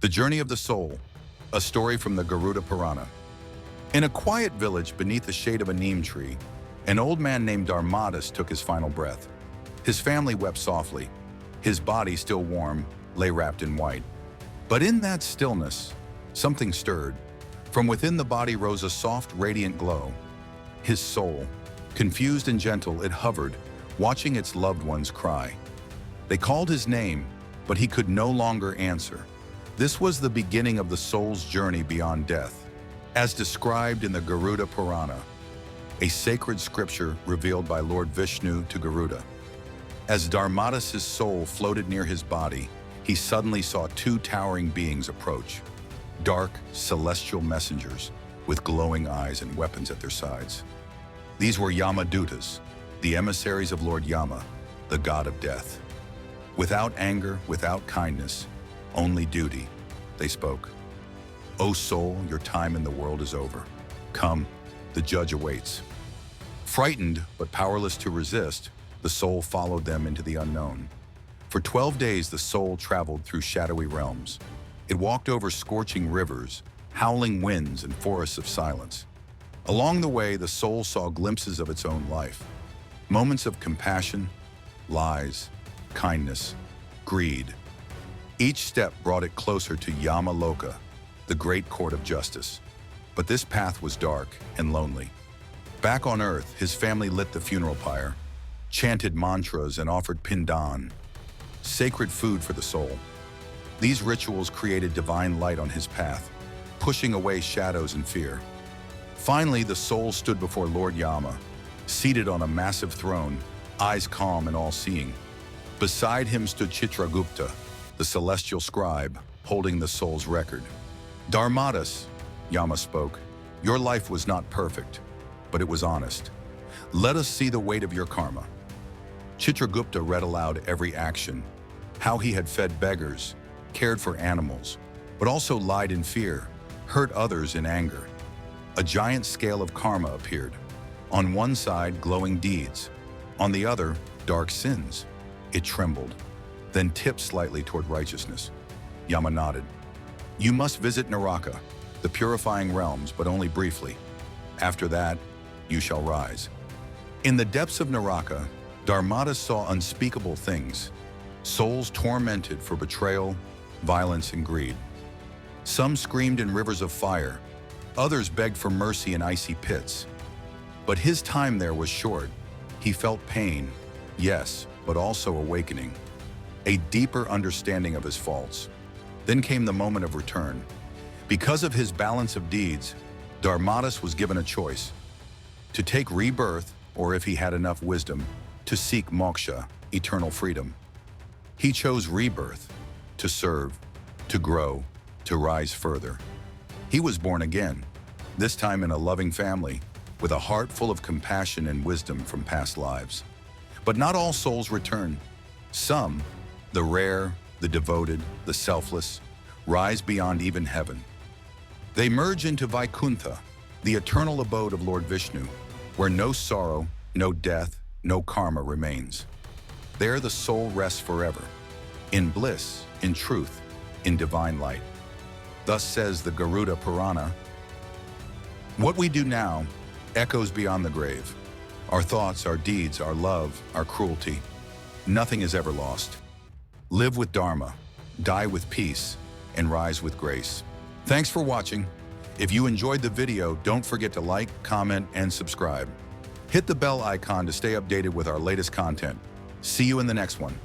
The Journey of the Soul, a story from the Garuda Purana. In a quiet village beneath the shade of a neem tree, an old man named Yamadootas took his final breath. His family wept softly. His body, still warm, lay wrapped in white. But in that stillness, something stirred. From within the body rose a soft, radiant glow. His soul, confused and gentle, it hovered, watching its loved ones cry. They called his name, but he could no longer answer. This was the beginning of the soul's journey beyond death, as described in the Garuda Purana, a sacred scripture revealed by Lord Vishnu to Garuda. As Yamadootas' soul floated near his body, he suddenly saw two towering beings approach, dark, celestial messengers with glowing eyes and weapons at their sides. These were Yamadootas, the emissaries of Lord Yama, the god of death. Without anger, without kindness, only duty, they spoke. "O soul, your time in the world is over. Come, the judge awaits." Frightened but powerless to resist, the soul followed them into the unknown. For 12 days, the soul traveled through shadowy realms. It walked over scorching rivers, howling winds, and forests of silence. Along the way, the soul saw glimpses of its own life. Moments of compassion, lies, kindness, greed. Each step brought it closer to Yama, the great court of justice. But this path was dark and lonely. Back on Earth, his family lit the funeral pyre, chanted mantras, and offered pindan, sacred food for the soul. These rituals created divine light on his path, pushing away shadows and fear. Finally, the soul stood before Lord Yama, seated on a massive throne, eyes calm and all-seeing. Beside him stood Chitragupta, the celestial scribe, holding the soul's record. "Yamadootas," Yama spoke, "your life was not perfect, but it was honest. Let us see the weight of your karma." Chitragupta read aloud every action, how he had fed beggars, cared for animals, but also lied in fear, hurt others in anger. A giant scale of karma appeared. On one side, glowing deeds. On the other, dark sins. It trembled, then tipped slightly toward righteousness. Yama nodded. "You must visit Naraka, the purifying realms, but only briefly. After that, you shall rise." In the depths of Naraka, Yamadootas saw unspeakable things. Souls tormented for betrayal, violence, and greed. Some screamed in rivers of fire. Others begged for mercy in icy pits. But his time there was short. He felt pain, yes, but also awakening. A deeper understanding of his faults. Then came the moment of return. Because of his balance of deeds, Yamadootas was given a choice: to take rebirth, or if he had enough wisdom, to seek moksha, eternal freedom. He chose rebirth, to serve, to grow, to rise further. He was born again, this time in a loving family, with a heart full of compassion and wisdom from past lives. But not all souls return. Some, the rare, the devoted, the selfless, rise beyond even heaven. They merge into Vaikuntha, the eternal abode of Lord Vishnu, where no sorrow, no death, no karma remains. There the soul rests forever, in bliss, in truth, in divine light. Thus says the Garuda Purana. What we do now echoes beyond the grave. Our thoughts, our deeds, our love, our cruelty. Nothing is ever lost. Live with Dharma, die with peace, and rise with grace. Thanks for watching. If you enjoyed the video, don't forget to like, comment, and subscribe. Hit the bell icon to stay updated with our latest content. See you in the next one.